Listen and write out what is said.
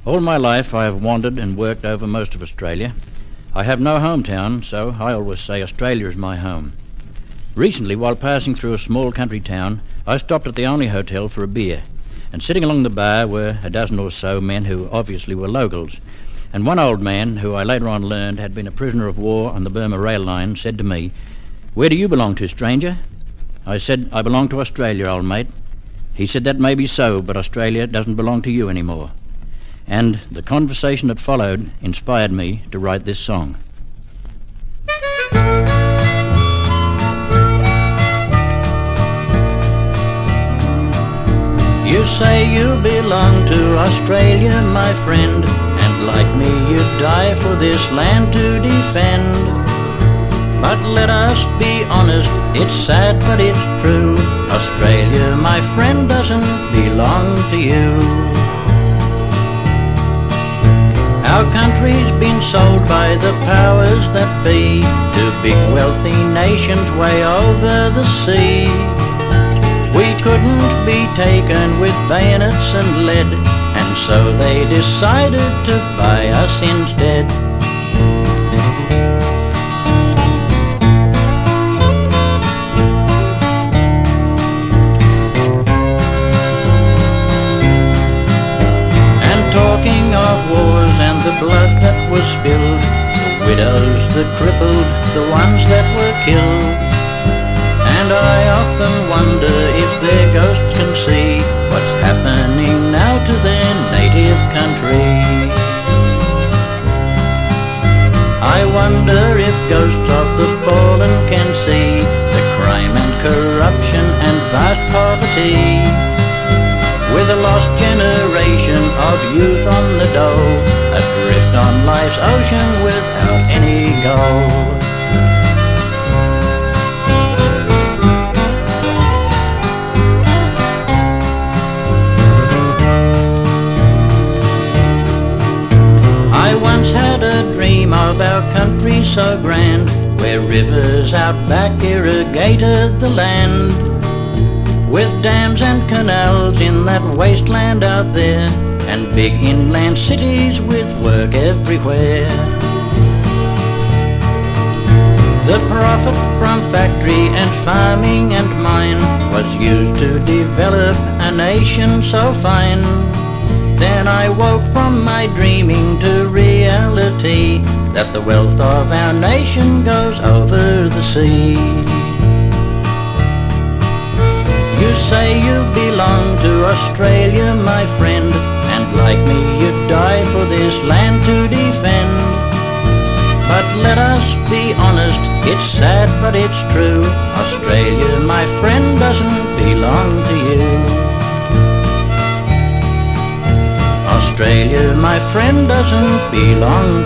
All my life I have wandered and worked over most of Australia. I have no hometown, so I always say Australia is my home. Recently, while passing through a small country town, I stopped at the only hotel for a beer, and sitting along the bar were a dozen or so men who obviously were locals. And one old man, who I later on learned had been a prisoner of war on the Burma rail line, said to me, "Where do you belong to, stranger?" I said, "I belong to Australia, old mate." He said, "That may be so, but Australia doesn't belong to you anymore." And the conversation that followed inspired me to write this song. You say you belong to Australia, my friend, and like me you'd die for this land to defend. But let us be honest, it's sad but it's true. Australia, my friend, doesn't belong to you. Our country's been sold by the powers that be to big wealthy nations way over the sea. We couldn't be taken with bayonets and lead, and so they decided to buy us instead. And talking of wars and the blood that was spilled, the widows, the crippled, the ones that were killed. And I often wonder if their ghosts can see what's happening now to their native country. I wonder if ghosts of the fallen can see the crime and corruption and vast poverty, with a lost generation of youth on the dole, adrift on life's ocean without any goal. I once had a dream of our country so grand, where rivers out back irrigated the land, with dams and canals in that wasteland out there, and big inland cities with work everywhere. The profit from factory and farming and mine was used to develop a nation so fine. Then I woke from my dreaming to reality, that the wealth of our nation goes over the sea. You say you belong to Australia, my friend, and like me you'd die for this land to defend. But let us be honest, it's sad but it's true. Australia, my friend, doesn't belong to you. Australia, my friend, doesn't belong